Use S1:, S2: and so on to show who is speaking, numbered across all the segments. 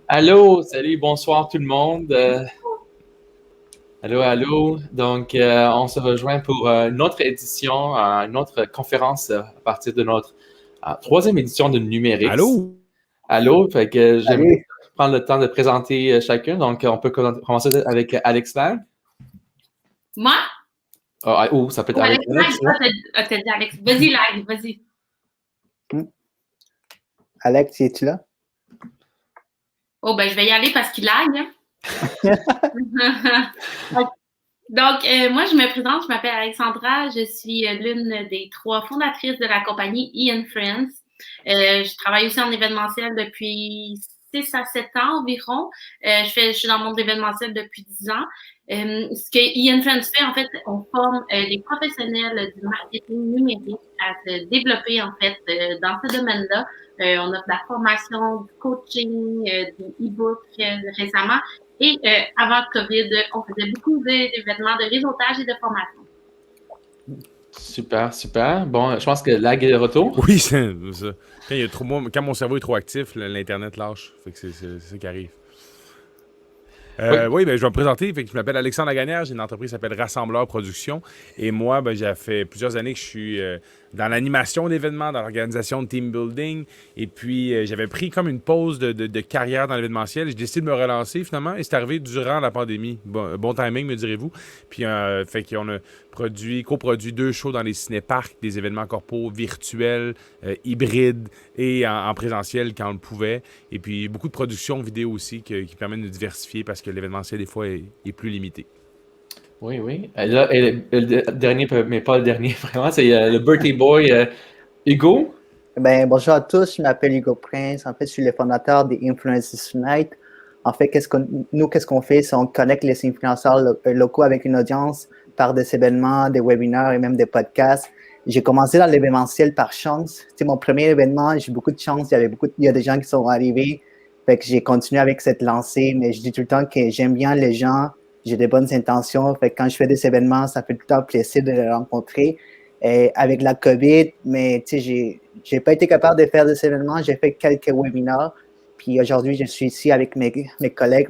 S1: Allô, salut, bonsoir tout le monde. Allô, allô. Donc, on se rejoint pour une autre édition, une autre conférence à partir de notre troisième édition de Numérix.
S2: Allô?
S1: Allô, fait que j'aimerais
S3: Salut.
S1: prendre le temps de présenter chacun. Donc, on peut commencer avec Alex Lag.
S4: Moi?
S1: Oh, ça peut être
S4: Ou
S1: Alex
S4: Alex
S1: Lag.
S4: Lag? T'as dit Alex. Vas-y, Lag, vas-y.
S3: Alex, es-tu là?
S4: Oh, ben, je vais y aller parce qu'il lag. Donc, moi, je me présente, je m'appelle Alexandra, je suis l'une des 3 fondatrices de la compagnie Ian Friends. Je travaille aussi en événementiel depuis 6 à 7 ans environ. Je suis dans le monde d'événementiel depuis 10 ans. Ce que Ian Friends fait, en fait, on forme les professionnels du marketing numérique à se développer, en fait, dans ce domaine-là. On offre de la formation, du coaching, des e-books récemment. Et avant le COVID, on faisait beaucoup d'événements de réseautage et de formation.
S1: Super, super. Bon, je pense que Lag est de retour.
S2: Oui, c'est ça. Quand mon cerveau est trop actif, l'Internet lâche. Fait que c'est ça qui arrive. Oui, ben, je vais me présenter. Fait que je m'appelle Alexandre Lagagnère. J'ai une entreprise qui s'appelle Rassembleur Production. Et moi, ben, j'ai fait plusieurs années que je suis dans l'animation d'événements, dans l'organisation de team building. Et puis, j'avais pris comme une pause de carrière dans l'événementiel. J'ai décidé de me relancer finalement. Et c'est arrivé durant la pandémie. Bon timing, me direz-vous. Puis, fait qu'on a coproduit 2 shows dans les cinéparcs, des événements corpos virtuels, hybrides et en présentiel quand on le pouvait. Et puis, beaucoup de productions vidéo aussi qui permettent de diversifier parce que l'événementiel, des fois, est plus limité.
S1: Oui, oui. Là, et le dernier, mais pas le dernier vraiment, c'est le birthday boy Hugo.
S3: Ben, bonjour à tous, je m'appelle Hugo Prince. En fait, je suis le fondateur des Influencers Unite. En fait, qu'est-ce qu'on fait, c'est on connecte les influenceurs locaux avec une audience par des événements, des webinaires et même des podcasts. J'ai commencé dans l'événementiel par chance. C'est mon premier événement, j'ai eu beaucoup de chance. Il y a des gens qui sont arrivés. Fait que j'ai continué avec cette lancée, mais je dis tout le temps que j'aime bien les gens, j'ai des bonnes intentions. Fait que quand je fais des événements, ça fait tout le temps plaisir de les rencontrer. Et avec la COVID, mais tu sais, j'ai pas été capable de faire des événements. J'ai fait quelques webinaires. Puis aujourd'hui, je suis ici avec mes collègues,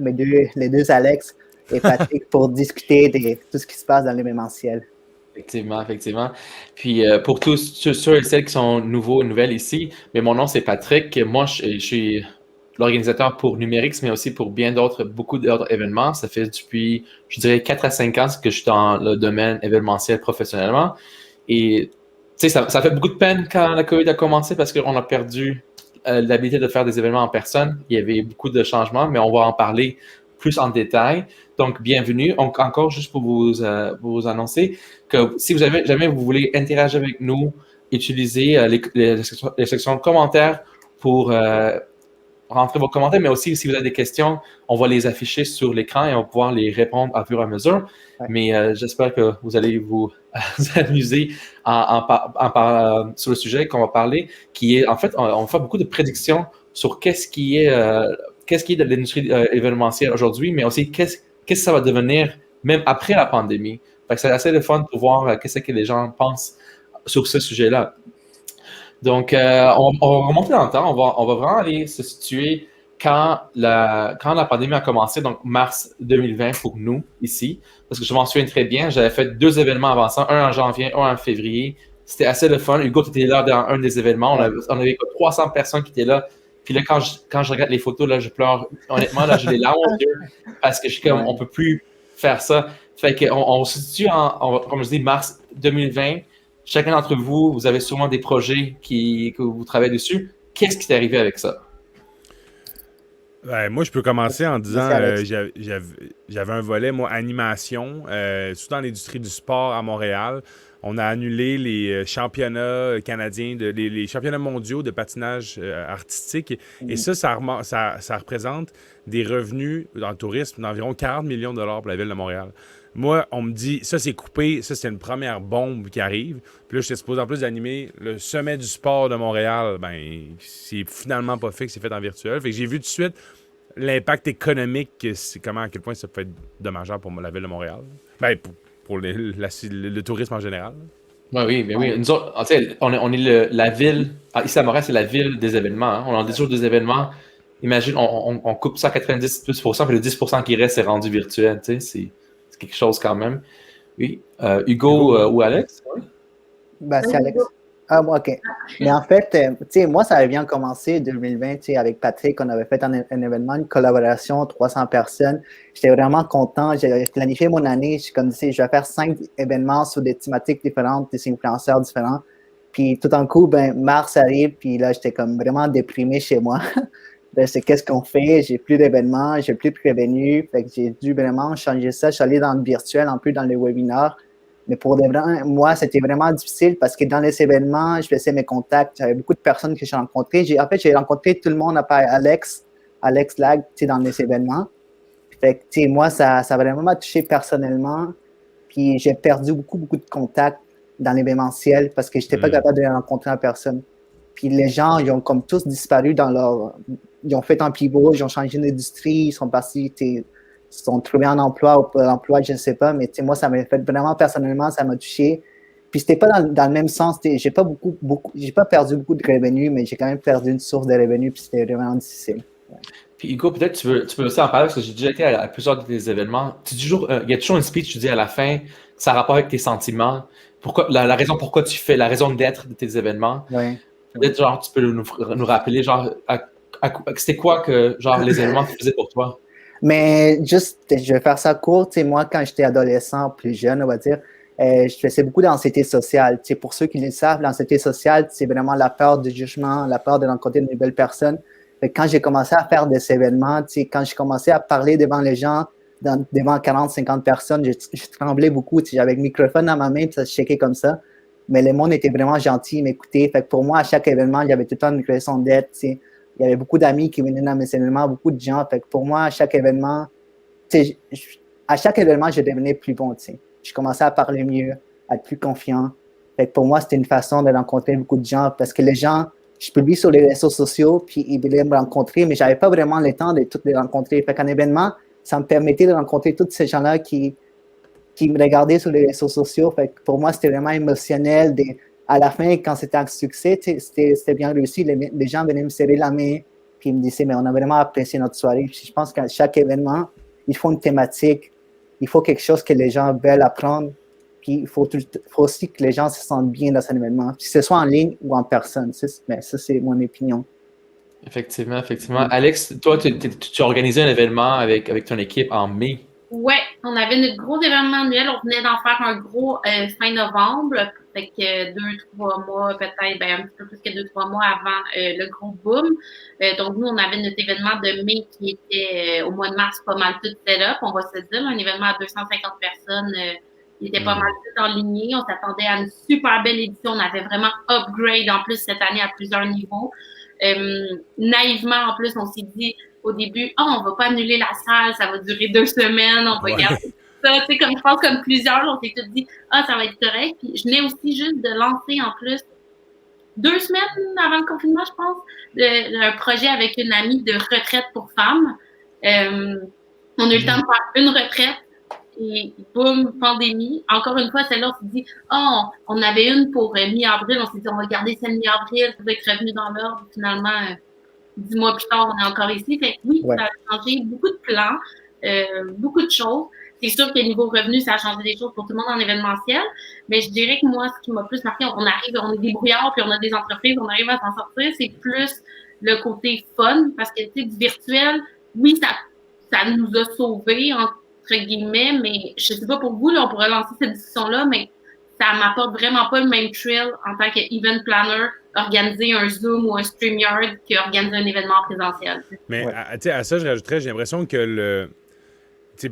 S3: les deux Alex et Patrick pour discuter de tout ce qui se passe dans l'événementiel.
S1: Effectivement, effectivement. Puis pour tous ceux et celles qui sont nouveaux et nouvelles ici, mais mon nom c'est Patrick. Moi, je suis l'organisateur pour Numérix, mais aussi pour beaucoup d'autres événements. Ça fait depuis, je dirais, 4 à 5 ans que je suis dans le domaine événementiel professionnellement. Et tu sais, ça fait beaucoup de peine quand la COVID a commencé parce qu'on a perdu l'habilité de faire des événements en personne. Il y avait beaucoup de changements, mais on va en parler plus en détail. Donc, bienvenue. Encore juste pour vous annoncer que si jamais vous voulez interagir avec nous, utilisez les sections de commentaires pour rentrer vos commentaires, mais aussi si vous avez des questions, on va les afficher sur l'écran et on va pouvoir les répondre à fur et à mesure. Ouais. Mais j'espère que vous allez vous amuser sur le sujet qu'on va parler, qui est, en fait, on va faire beaucoup de prédictions sur qu'est-ce qui est de l'industrie événementielle aujourd'hui, mais aussi qu'est-ce que ça va devenir même après la pandémie. Fait que c'est assez le fun pour voir qu'est-ce que les gens pensent sur ce sujet-là. Donc, on va remonter dans le temps. On va vraiment aller se situer quand la pandémie a commencé, donc mars 2020 pour nous, ici. Parce que je m'en souviens très bien. J'avais fait 2 événements avant ça, un en janvier, un en février. C'était assez le fun. Hugo, tu étais là dans un des événements. On avait 300 personnes qui étaient là. Puis là, quand je regarde les photos, là, je pleure. Honnêtement, là, j'ai les larmes aux yeux parce que je suis comme, on peut plus faire ça. Fait qu'on se situe comme je dis, mars 2020. Chacun d'entre vous, vous avez sûrement des projets que vous travaillez dessus. Qu'est-ce qui t'est arrivé avec ça?
S2: Moi, je peux commencer en disant j'avais un volet, moi, animation, surtout dans l'industrie du sport à Montréal. On a annulé les championnats canadiens, les championnats mondiaux de patinage artistique. Et ça représente des revenus dans le tourisme d'environ 40 millions de dollars pour la ville de Montréal. Moi, on me dit, ça c'est coupé, ça c'est une première bombe qui arrive. Puis là, j'étais supposé en plus d'animer le sommet du sport de Montréal. Ben, c'est finalement pas fait que c'est fait en virtuel. Fait que j'ai vu tout de suite l'impact économique, à quel point ça peut être dommageable pour la ville de Montréal. Ben, pour le tourisme en général.
S1: Ouais, oui, mais oui. Nous autres, on est la ville. Ici à Montréal, c'est la ville des événements. Hein. On a des jours des événements. Imagine, on coupe ça à 90+%, puis le 10% qui reste est rendu virtuel. Tu sais, c'est quelque chose quand même. Oui. Hugo ou Alex? Oui.
S3: Ben, c'est Alex. Ah, moi, OK. Mais en fait, tu sais, moi, ça avait bien commencé 2020, tu sais, avec Patrick, on avait fait un événement, une collaboration, 300 personnes. J'étais vraiment content. J'ai planifié mon année. Je comme je vais faire 5 événements sur des thématiques différentes, des influenceurs différents. Puis tout d'un coup, ben, mars arrive, puis là, j'étais comme vraiment déprimé chez moi. Ben, c'est qu'est-ce qu'on fait? J'ai plus d'événements, j'ai plus de revenus. Fait que j'ai dû vraiment changer ça. Je suis allé dans le virtuel, un peu dans les webinaires. Mais pour de vrai, moi, c'était vraiment difficile parce que dans les événements, je faisais mes contacts. J'avais beaucoup de personnes que j'ai rencontrées. En fait, j'ai rencontré tout le monde à part Alex Lag, tu sais, dans les événements. Fait que, tu sais, moi, ça a vraiment touché personnellement. Puis j'ai perdu beaucoup de contacts dans l'événementiel parce que je n'étais pas capable de les rencontrer en personne. Puis les gens, ils ont comme tous disparu dans leur... Ils ont fait un pivot, ils ont changé d'industrie, ils sont partis, ils sont trouvés un emploi ou pas l'emploi, je ne sais pas. Mais moi, ça m'a fait vraiment personnellement, ça m'a touché. Puis c'était pas dans le même sens. J'ai pas j'ai pas perdu beaucoup de revenus, mais j'ai quand même perdu une source de revenus, puis c'était vraiment difficile. Ouais.
S1: Puis Hugo, peut-être tu peux aussi en parler parce que j'ai déjà été à plusieurs de tes événements. Il y a toujours une speech, tu dis à la fin, ça a rapport avec tes sentiments. Pourquoi, la raison pourquoi tu fais, la raison d'être de tes événements.
S3: Ouais.
S1: Peut-être, genre, tu peux nous rappeler, genre, c'était quoi que, genre, les événements que tu faisais pour toi?
S3: Mais juste, je vais faire ça court. Tu sais, moi, quand j'étais adolescent, plus jeune, on va dire, je faisais beaucoup d'anxiété sociale. Tu sais, pour ceux qui le savent, l'anxiété sociale, c'est vraiment la peur du jugement, la peur de rencontrer de nouvelles personnes. Fait que quand j'ai commencé à faire des événements, tu sais, quand j'ai commencé à parler devant les gens, devant 40, 50 personnes, je tremblais beaucoup. Tu sais, j'avais le microphone dans ma main, puis ça se checkait comme ça. Mais le monde était vraiment gentil, il m'écoutait. Fait que pour moi, à chaque événement, il y avait tout le temps une raison d'être. Tu sais. Il y avait beaucoup d'amis qui venaient dans mes événements, beaucoup de gens. Fait que pour moi, à chaque événement, tu sais, je devenais plus bon. Tu sais. Je commençais à parler mieux, à être plus confiant. Fait que pour moi, c'était une façon de rencontrer beaucoup de gens parce que les gens, je publie sur les réseaux sociaux, puis ils voulaient me rencontrer, mais j'avais pas vraiment le temps de toutes les rencontrer. Fait qu'un événement, ça me permettait de rencontrer tous ces gens-là qui me regardaient sur les réseaux sociaux. Fait que pour moi, c'était vraiment émotionnel. À la fin, quand c'était un succès, c'était bien réussi. Les gens venaient me serrer la main, puis ils me disaient, mais on a vraiment apprécié notre soirée. Puis je pense qu'à chaque événement, il faut une thématique, il faut quelque chose que les gens veulent apprendre, puis il faut aussi que les gens se sentent bien dans un événement, que ce soit en ligne ou en personne. Mais ça, c'est mon opinion.
S1: Effectivement. Alex, toi, tu as organisé un événement avec ton équipe en mai.
S4: Ouais, on avait notre gros événement annuel. On venait d'en faire un gros fin novembre. Fait que 2-3 mois, peut-être, un petit peu plus que 2-3 mois avant le gros boom. Donc, nous, on avait notre événement de mai qui était au mois de mars pas mal tout set-up, on va se dire. Un événement à 250 personnes qui était pas mal tout en ligne. On s'attendait à une super belle édition. On avait vraiment upgrade en plus cette année à plusieurs niveaux. Naïvement, en plus, on s'est dit au début, on va pas annuler la salle, ça va durer 2 semaines, on va garder ça. Tu sais, comme je pense comme plusieurs, on s'est tous dit, ça va être correct. Puis je venais aussi juste de lancer en plus 2 semaines avant le confinement, je pense, un projet avec une amie de retraite pour femmes. On a eu le temps de faire une retraite. Et boum, pandémie. Encore une fois, celle-là, on s'est dit, on avait une pour mi-avril. On s'est dit, on va garder celle mi-avril. Ça va être revenu dans l'ordre. Finalement, 10 mois plus tard, on est encore ici. Fait que oui, ça a changé beaucoup de plans, beaucoup de choses. C'est sûr que niveau revenu, ça a changé des choses pour tout le monde en événementiel. Mais je dirais que moi, ce qui m'a plus marqué, on est débrouillards, puis on a des entreprises, on arrive à s'en sortir. C'est plus le côté fun. Parce que, tu sais, du virtuel, oui, ça nous a sauvés, entre guillemets, mais je sais pas pour vous, là, on pourrait lancer cette discussion-là, mais ça m'apporte vraiment pas le même thrill en tant qu'event planner, organiser un Zoom ou un StreamYard qu'organiser un événement présentiel.
S2: Mais à ça, je rajouterais, j'ai l'impression que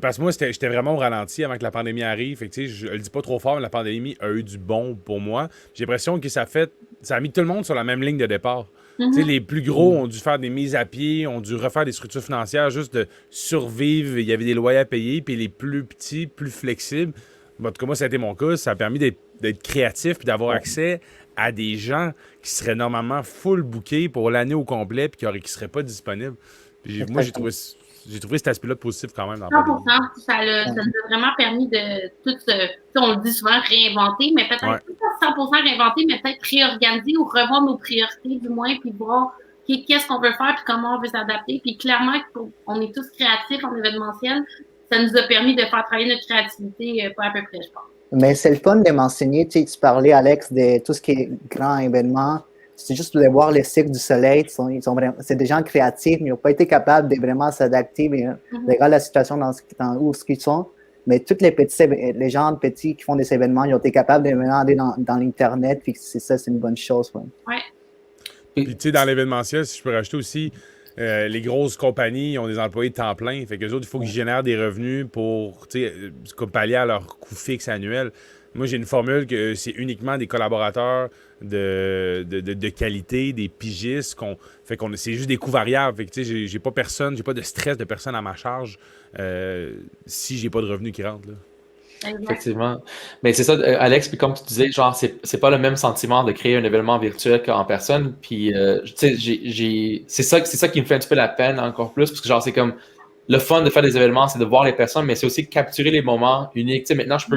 S2: parce que moi, j'étais vraiment au ralenti avant que la pandémie arrive. Fait que, je le dis pas trop fort, mais la pandémie a eu du bon pour moi. J'ai l'impression que ça a mis tout le monde sur la même ligne de départ. Les plus gros ont dû faire des mises à pied, ont dû refaire des structures financières juste de survivre. Il y avait des loyers à payer. Puis les plus petits, plus flexibles. En tout cas, moi, ça a été mon cas. Ça a permis d'être créatif puis d'avoir accès à des gens qui seraient normalement full bookés pour l'année au complet puis qui seraient pas disponibles. Puis moi, j'ai trouvé cet aspect-là positif quand même dans la
S4: 100%,
S2: pandémie.
S4: ça nous a vraiment permis de tout on le dit souvent réinventer, mais peut-être pas 100% réinventer, mais peut-être réorganiser ou revoir nos priorités du moins, puis voir qu'est-ce qu'on veut faire, puis comment on veut s'adapter. Puis clairement, on est tous créatifs en événementiel, ça nous a permis de faire travailler notre créativité pas à peu près, je pense.
S3: Mais c'est le fun de m'enseigner. Tu parlais, Alex, de tout ce qui est grand événement. C'est juste de voir les cycles du soleil. C'est des gens créatifs, mais ils n'ont pas été capables de vraiment s'adapter. Regarde la situation où ils sont. Mais tous les gens petits qui font des événements, ils ont été capables de vraiment aller dans l'Internet. Puis c'est ça, c'est une bonne chose.
S4: Ouais.
S2: Puis tu sais, dans l'événementiel, si je peux rajouter aussi, les grosses compagnies ont des employés de temps plein. Fait qu'eux autres, il faut qu'ils génèrent des revenus pour pallier à leur coût fixe annuel. Moi, j'ai une formule que c'est uniquement des collaborateurs de qualité, des pigistes. C'est juste des coûts variables. Fait que j'ai pas de stress de personne à ma charge si j'ai pas de revenus qui rentrent. Là.
S1: Effectivement. Mais c'est ça, Alex, puis comme tu disais, genre, c'est pas le même sentiment de créer un événement virtuel qu'en personne. Puis, tu sais, c'est ça qui me fait un petit peu la peine encore plus, parce que, genre, c'est comme le fun de faire des événements, c'est de voir les personnes, mais c'est aussi capturer les moments uniques. Tu sais, maintenant, je peux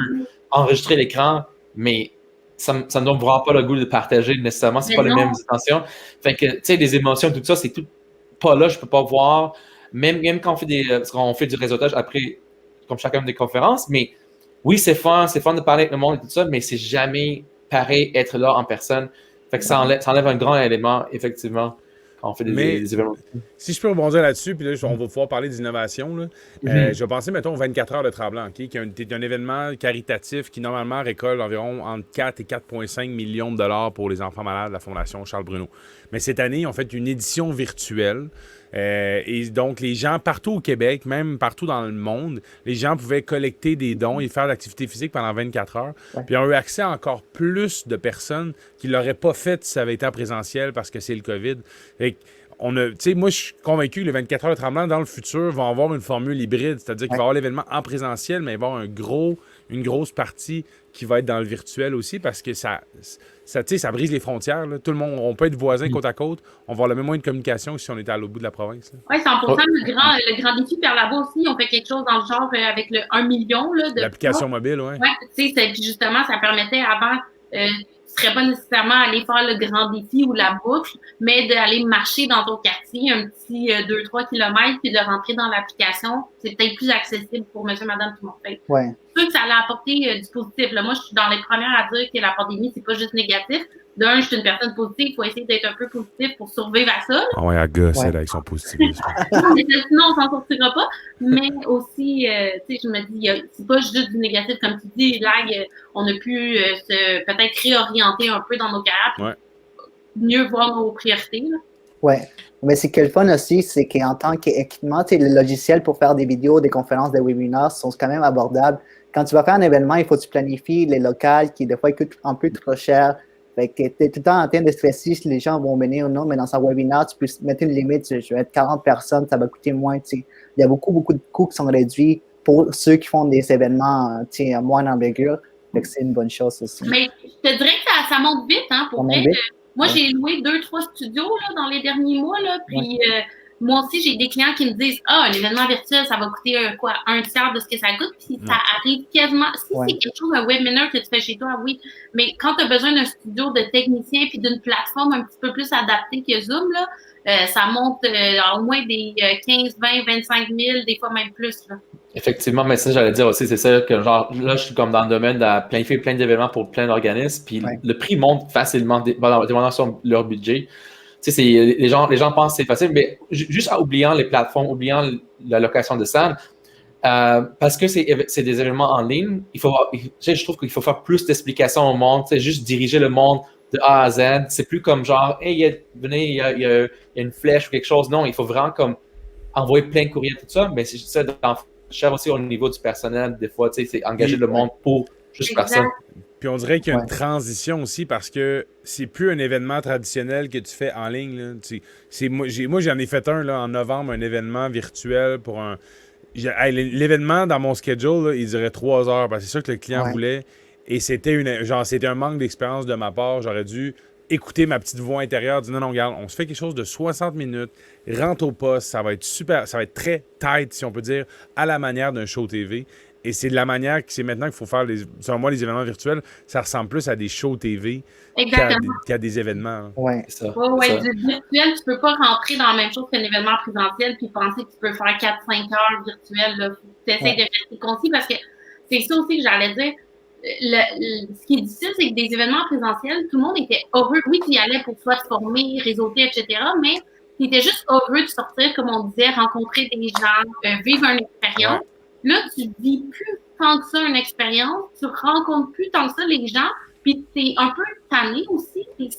S1: enregistrer l'écran, mais ça me donne vraiment pas le goût de partager nécessairement. C'est pas les mêmes intentions. Fait que, tu sais, des émotions, tout ça, c'est tout pas là. Je peux pas voir. Même quand on fait du réseautage après, comme chacun des conférences, mais oui, c'est fun de parler avec le monde et tout ça, mais c'est jamais pareil être là en personne. Fait que ça enlève un grand élément, effectivement, quand on fait des événements.
S2: Si je peux rebondir là-dessus, puis là, on va pouvoir parler d'innovation. Je vais penser, mettons, 24 heures de Tremblant, qui est un événement caritatif qui, normalement, récolte environ entre 4 et 4,5 millions de dollars pour les enfants malades de la Fondation Charles Bruno. Mais cette année, ils ont fait une édition virtuelle. Et donc, les gens partout au Québec, même partout dans le monde, les gens pouvaient collecter des dons et faire de l'activité physique pendant 24 heures. Ouais. Puis ils ont eu accès à encore plus de personnes qui ne l'auraient pas fait si ça avait été en présentiel parce que c'est le COVID. Et moi, je suis convaincu que les 24 heures de Tremblant, dans le futur, vont avoir une formule hybride, c'est-à-dire qu'il va y avoir l'événement en présentiel, mais il va y avoir une grosse partie qui va être dans le virtuel aussi parce que ça brise les frontières. Là. Tout le monde, on peut être voisins côte à côte. On va avoir le même moyen de communication que si on était à l'autre bout de la province.
S4: Oui, 100%. Le grand défi par là-bas aussi, on fait quelque chose dans le genre avec le 1 million.
S2: L'application mobile, oui.
S4: Oui, justement, ça permettait avant... ne serait pas nécessairement aller faire le grand défi ou la boucle, mais d'aller marcher dans ton quartier un petit 2-3 kilomètres puis de rentrer dans l'application. C'est peut-être plus accessible pour monsieur, madame, tout le monde. Fait.
S3: Ouais.
S4: C'est sûr que ça allait apporter du positif. Là, moi, je suis dans les premières à dire que la pandémie, c'est pas juste négatif. D'un, je suis une personne positive, il faut essayer d'être un peu positif pour survivre à ça.
S2: Ah ouais, à gosse, elle, avec son positivisme.
S4: Sinon, on s'en sortira pas. Mais aussi, tu sais, je me dis, c'est pas juste du négatif, comme tu dis, Lag, on a pu peut-être réorienter un peu dans nos carrières, mieux voir nos priorités.
S3: Oui, mais c'est que le fun aussi, c'est qu'en tant qu'équipement, tu sais, le logiciel pour faire des vidéos, des conférences, des webinaires sont quand même abordables. Quand tu vas faire un événement, il faut que tu planifies les locales qui, des fois, coûtent un peu trop cher. Fait que tu es tout le temps en train de stresser si les gens vont venir ou non, mais dans un webinaire, tu peux mettre une limite. Je vais être 40 personnes, ça va coûter moins. Tu sais. Il y a beaucoup de coûts qui sont réduits pour ceux qui font des événements à moins d'envergure. Fait que c'est une bonne chose aussi.
S4: Mais je te dirais que ça monte vite, hein, pour vrai. Moi, j'ai loué 2-3 studios là, dans les derniers mois, là, puis moi aussi, j'ai des clients qui me disent « Ah, un événement virtuel, ça va coûter un tiers de ce que ça coûte. » Puis ça arrive quasiment. Si c'est quelque chose, un webinar que tu fais chez toi, oui. Mais quand tu as besoin d'un studio de technicien puis d'une plateforme un petit peu plus adaptée que Zoom, là, ça monte au moins des 15, 20, 25 000, des fois même plus. Là.
S1: Effectivement, mais ça, j'allais dire aussi, c'est ça que genre, là, je suis comme dans le domaine de planifier plein d'événements pour plein d'organismes, puis le prix monte facilement, dépendant sur leur budget. Tu sais, les gens pensent que c'est facile, mais juste en oubliant les plateformes, oubliant la location de salles, parce que c'est des événements en ligne, je trouve qu'il faut faire plus d'explications au monde, tu sais, juste diriger le monde de A à Z. C'est plus comme genre, hey, venez, il y a une flèche ou quelque chose. Non, il faut vraiment comme envoyer plein de courriels, tout ça, mais c'est ça cher aussi au niveau du personnel, des fois, tu sais, c'est engager le monde pour juste personne.
S2: Puis on dirait qu'il y a une transition aussi parce que c'est plus un événement traditionnel que tu fais en ligne. Là. Moi, j'en ai fait un là, en novembre, un événement virtuel pour un... L'événement, dans mon schedule, là, il durait 3 heures parce que c'est ça que le client voulait. Et c'était un manque d'expérience de ma part. J'aurais dû écouter ma petite voix intérieure, dire non, regarde, on se fait quelque chose de 60 minutes, rentre au poste, ça va être super, ça va être très tight, si on peut dire, à la manière d'un show TV. Et c'est de la manière que c'est maintenant qu'il faut faire, selon moi, les événements virtuels, ça ressemble plus à des shows TV qu'à des événements.
S3: Ouais.
S1: C'est ça.
S4: Ouais,
S1: c'est ça.
S4: du virtuel, tu peux pas rentrer dans la même chose qu'un événement présentiel puis penser que tu peux faire 4-5 heures virtuelles. Tu essaies de rester concis parce que c'est ça aussi que j'allais dire. Ce qui est difficile, c'est que des événements présentiels, tout le monde était heureux. Oui, tu y allais pour soit te former, réseauter, etc., mais tu étais juste heureux de sortir, comme on disait, rencontrer des gens, vivre une expérience.
S2: Ouais.
S4: Là, tu vis plus tant que ça une expérience, tu rencontres plus tant que ça les gens, puis t'es un peu tanné aussi, t'es 100%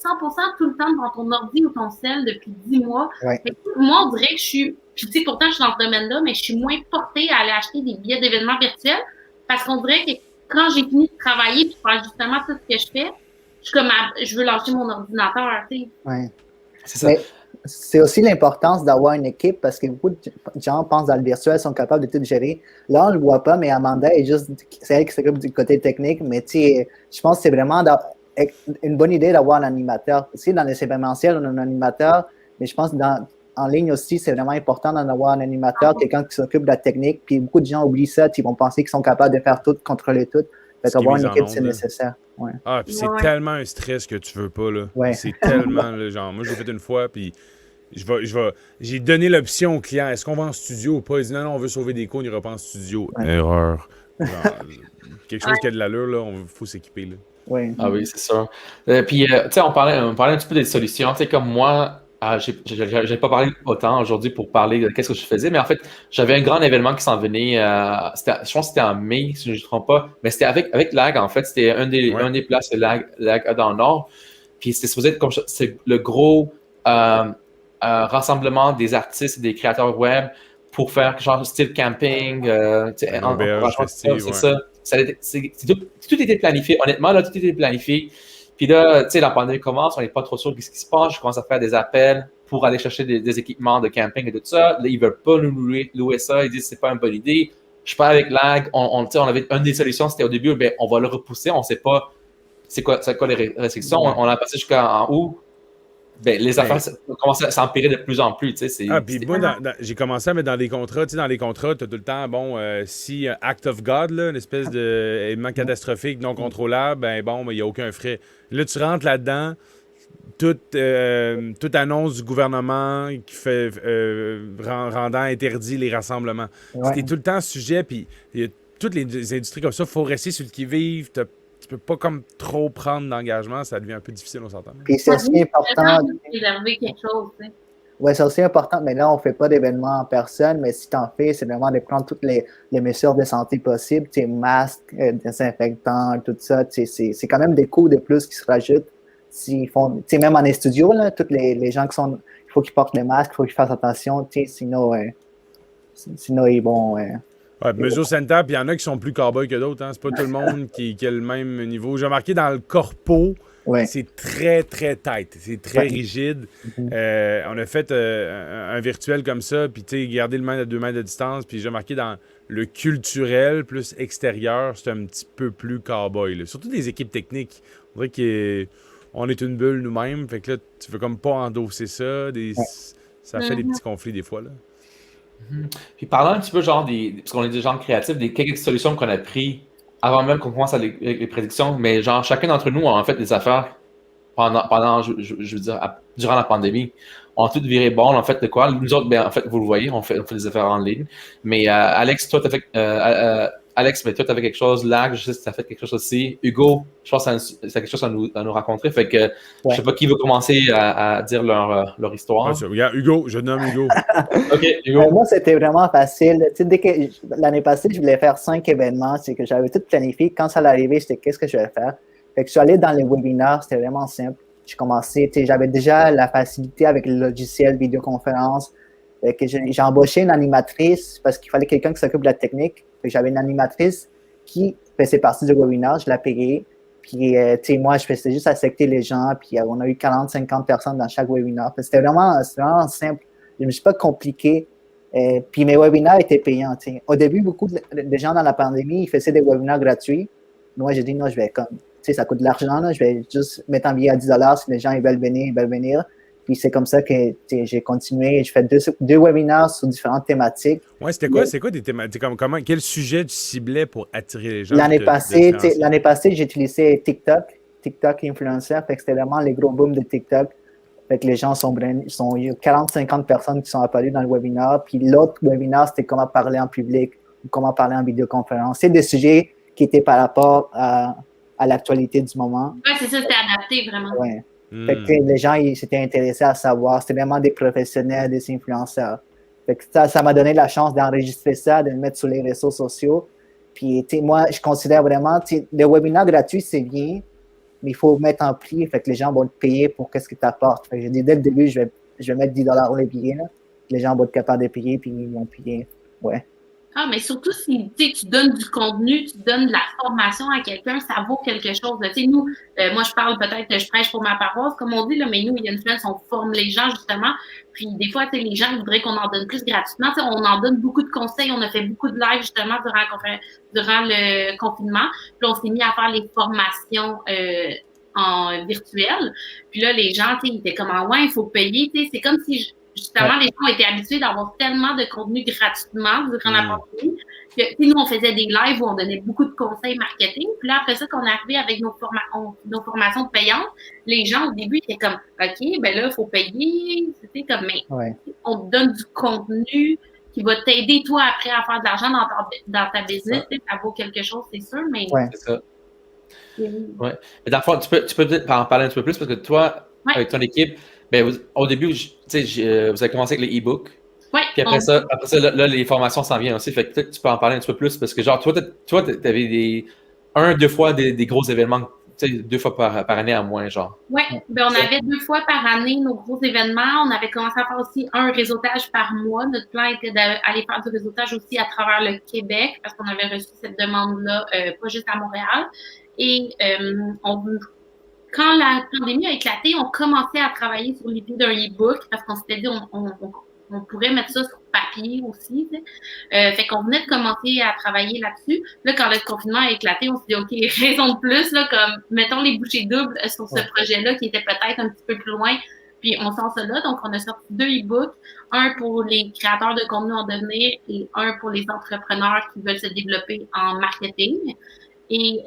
S4: tout le temps devant ton ordi ou ton cell depuis 10 mois.
S3: Ouais.
S4: Moi, on dirait que je suis, puis tu sais, pourtant je suis dans ce domaine-là, mais je suis moins portée à aller acheter des billets d'événements virtuels parce qu'on dirait que quand j'ai fini de travailler puis de faire justement tout ce que je fais, je suis comme, je veux lâcher mon ordinateur, tu sais.
S3: Ouais.
S1: C'est ça.
S3: Mais c'est aussi l'importance d'avoir une équipe parce que beaucoup de gens pensent dans le virtuel, sont capables de tout gérer. Là, on ne le voit pas, mais Amanda c'est elle qui s'occupe du côté technique. Mais je pense que c'est vraiment une bonne idée d'avoir un animateur. Aussi, dans les événementiels, on a un animateur, mais je pense en ligne aussi, c'est vraiment important d'en avoir un animateur, quelqu'un qui s'occupe de la technique. Puis beaucoup de gens oublient ça, ils vont penser qu'ils sont capables de faire tout, contrôler tout. Fait qu'avoir une équipe, c'est nécessaire. Ouais.
S2: Ah, puis c'est tellement un stress que tu veux pas, là.
S3: Ouais.
S2: C'est tellement, là, genre, moi, je l'ai fait une fois, puis j'ai donné l'option au client, est-ce qu'on va en studio ou pas? Il dit, non, on veut sauver des coûts, on n'ira pas en studio.
S3: Ouais.
S2: Erreur. Genre, quelque chose qui a de l'allure, là, il faut s'équiper, là.
S3: Oui.
S1: Ah oui, c'est sûr. Puis, tu sais, on parlait un petit peu des solutions. Tu sais, comme moi, j'ai pas parlé autant aujourd'hui pour parler de qu'est-ce que je faisais, mais en fait, j'avais un grand événement qui s'en venait. Je pense que c'était en mai, si je ne me trompe pas. Mais c'était avec LAG, en fait. C'était un des places que LAG a dans le Nord. Puis c'était supposé être comme c'est le gros rassemblement des artistes et des créateurs web pour faire genre style camping, c'est ça. Tout était planifié. Honnêtement, là, tout était planifié. Puis là, tu sais, la pandémie commence, on n'est pas trop sûr de ce qui se passe. Je commence à faire des appels pour aller chercher des équipements de camping et tout ça. Là, ils ne veulent pas nous louer ça. Ils disent que ce n'est pas une bonne idée. Je parle avec LAG. On avait une des solutions, c'était au début, ben, on va le repousser. On ne sait pas c'est quoi les restrictions. On a passé jusqu'en août. Ben, les affaires commencent à s'empirer de plus en plus.
S2: Puis moi, j'ai commencé à mettre dans des contrats. Tu sais, dans les contrats, tu as tout le temps, si Act of God, là, une espèce d'événement catastrophique non contrôlable, il n'y a aucun frais. Là, tu rentres là-dedans, toute annonce du gouvernement qui fait rendant interdit les rassemblements. C'était tout le temps sujet, puis il y a toutes les industries comme ça, il faut rester sur le qui-vive. Tu peux pas comme trop prendre d'engagement, ça devient un peu difficile, on s'entend.
S3: Puis c'est aussi important.
S4: Réserver quelque chose, tu sais.
S3: Oui, c'est aussi important, mais là, on ne fait pas d'événements en personne, mais si tu en fais, c'est vraiment de prendre toutes les mesures de santé possibles, masques, désinfectants, tout ça. C'est quand même des coûts de plus qui se rajoutent. S'ils font, même en studio, là, tous les gens il faut qu'ils portent les masques, il faut qu'ils fassent attention, sinon ils vont.
S2: Mesures sanitaires, puis il y en a qui sont plus cow-boys que d'autres. Hein. C'est pas tout le monde qui a le même niveau. J'ai remarqué dans le corpo, c'est très, très tight. C'est très rigide. On a fait un virtuel comme ça, puis tu sais, garder le mètre à 2 mètres de distance. Puis j'ai remarqué dans le culturel plus extérieur, c'est un petit peu plus cow-boy. Là. Surtout des équipes techniques. On dirait qu'on est une bulle nous-mêmes. Fait que là, tu veux comme pas endosser ça. Ça fait des petits conflits des fois. Là.
S1: Puis parlant un petit peu parce qu'on est des gens créatifs, des quelques solutions qu'on a prises avant même qu'on commence avec les prédictions, mais genre chacun d'entre nous a en fait des affaires pendant je veux dire, durant la pandémie. On a tout viré bon, en fait, de quoi? Nous autres, ben, en fait, vous le voyez, on fait des affaires en ligne. Mais Alex, toi, mais toi, tu avais quelque chose. Lag, je sais que tu as fait quelque chose aussi. Hugo, je pense que c'est quelque chose à nous raconter. Fait que je sais pas qui veut commencer à dire leur histoire.
S2: Regarde, Hugo, je nomme Hugo.
S1: OK, Hugo.
S3: Moi, c'était vraiment facile. Tu sais, dès que l'année passée, je voulais faire 5 événements. C'est que j'avais tout planifié. Quand ça allait arriver, j'étais qu'est-ce que je vais faire? Fait que je suis allé dans les webinaires. C'était vraiment simple. J'ai commencé, j'avais déjà la facilité avec le logiciel vidéoconférence. J'ai embauché une animatrice parce qu'il fallait quelqu'un qui s'occupe de la technique. J'avais une animatrice qui faisait partie du webinaire, je l'ai payée. Puis, moi, je faisais juste accepter les gens. Puis, on a eu 40-50 personnes dans chaque webinaire. C'était vraiment simple. Je ne me suis pas compliqué. Puis, mes webinaires étaient payants. T'sais. Au début, beaucoup de gens dans la pandémie, ils faisaient des webinaires gratuits. Moi, j'ai dit non, je vais ça coûte de l'argent, là. Je vais juste mettre un billet à 10 $ si les gens ils veulent venir, ils veulent venir. Puis c'est comme ça que j'ai continué. J'ai fait deux webinaires sur différentes thématiques.
S2: Ouais, c'était quoi? C'est quoi des thématiques? Quel sujet tu ciblais pour attirer les gens?
S3: L'année passée, j'ai utilisé TikTok influencer. Fait que c'était vraiment les gros booms de TikTok. Fait que les gens il y a 40-50 personnes qui sont apparues dans le webinaire. Puis l'autre webinaire, c'était comment parler en public ou comment parler en vidéoconférence. C'est des sujets qui étaient par rapport à l'actualité du moment.
S4: Oui, c'est ça, c'était adapté vraiment.
S3: Ouais. Fait que les gens ils s'étaient intéressés à savoir. C'était vraiment des professionnels, des influenceurs. Fait que ça m'a donné la chance d'enregistrer ça, de le mettre sur les réseaux sociaux. Puis moi, je considère vraiment, le webinaire gratuit, c'est bien, mais il faut mettre en prix. Fait que les gens vont te payer pour qu'est-ce que tu apportes. Fait que j'ai dit dès le début, je vais mettre 10$ les billets. Là. Les gens vont être capables de payer, puis ils vont payer. Ouais.
S4: Ah, mais surtout si tu donnes du contenu, tu donnes de la formation à quelqu'un, ça vaut quelque chose. Nous, moi, je parle peut-être que je prêche pour ma paroisse, comme on dit, là, mais nous, Influence, on forme les gens, justement. Puis des fois, les gens voudraient qu'on en donne plus gratuitement. On en donne beaucoup de conseils. On a fait beaucoup de lives, justement, durant le confinement. Puis on s'est mis à faire les formations en virtuel. Puis là, les gens, ils étaient comme, ouais, il faut payer. C'est comme si... Justement, les gens ont été habitués d'avoir tellement de contenu gratuitement durant la pandémie que nous, on faisait des lives où on donnait beaucoup de conseils marketing. Puis là, après ça, quand on est arrivé avec nos formations payantes, les gens, au début, étaient comme, OK, ben là, il faut payer. C'était comme, mais on te donne du contenu qui va t'aider, toi, après, à faire de l'argent dans ta business. Ça vaut quelque chose, c'est sûr, mais...
S1: C'est ça. Ouais. Mais dans le fond, tu peux peut-être en parler un petit peu plus parce que toi, avec ton équipe, au début, vous avez commencé avec les e-books.
S4: Oui.
S1: Puis après ça, là, les formations s'en viennent aussi. Fait que peut-être tu peux en parler un petit peu plus parce que, genre, toi, tu avais deux fois des gros événements, 2 fois par année à moins, genre.
S4: Oui, on avait 2 fois par année nos gros événements. On avait commencé à faire aussi un réseautage par mois. Notre plan était d'aller faire du réseautage aussi à travers le Québec parce qu'on avait reçu cette demande-là, pas juste à Montréal. Et quand la pandémie a éclaté, on commençait à travailler sur l'idée d'un e-book parce qu'on s'était dit on pourrait mettre ça sur papier aussi. Fait qu'on venait de commencer à travailler là-dessus. Là, quand le confinement a éclaté, on s'est dit, OK, raison de plus, là, comme mettons les bouchées doubles sur ce projet-là qui était peut-être un petit peu plus loin. Puis on sort ça là. Donc, on a sorti 2 e-books. Un pour les créateurs de contenu en devenir et un pour les entrepreneurs qui veulent se développer en marketing. Et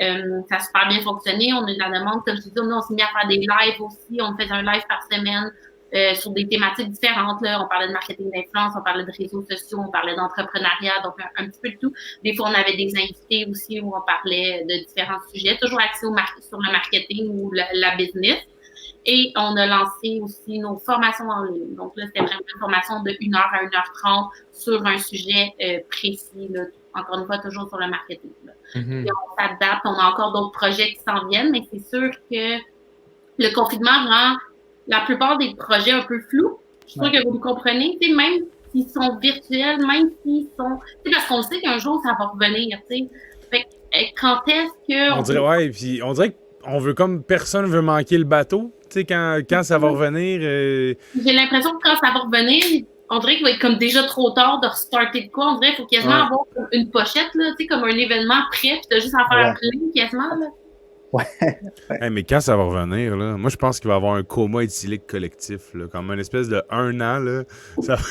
S4: ça a super bien fonctionné. On a eu de la demande. Comme je te dis, on s'est mis à faire des lives aussi. On faisait un live par semaine sur des thématiques différentes. Là. On parlait de marketing d'influence, on parlait de réseaux sociaux, on parlait d'entrepreneuriat, donc un petit peu de tout. Des fois, on avait des invités aussi où on parlait de différents sujets, toujours axés sur le marketing ou la business. Et on a lancé aussi nos formations en ligne. Donc là, c'était vraiment une formation de 1h à 1h30 sur un sujet précis, là. Encore une fois, toujours sur le marketing. Mm-hmm. Et on s'adapte, on a encore d'autres projets qui s'en viennent, mais c'est sûr que le confinement rend la plupart des projets un peu flous. Je suis sûre que vous me comprenez. Tu sais, même s'ils sont virtuels, même s'ils sont... Tu sais, parce qu'on sait qu'un jour, ça va revenir, tu sais. Fait que, quand est-ce que...
S2: On dirait, puis on dirait qu'on veut comme personne veut manquer le bateau. Tu sais, quand ça va revenir...
S4: J'ai l'impression que quand ça va revenir... On dirait qu'il va être comme déjà trop tard de restarter de quoi. On dirait qu'il faut quasiment avoir une pochette, là, tu sais, comme un événement prêt, puis t'as juste à faire plein, quasiment, là.
S2: Hey, mais quand ça va revenir, là, moi, je pense qu'il va y avoir un coma éthylique collectif, là, comme une espèce de 1 an, là. Ça va...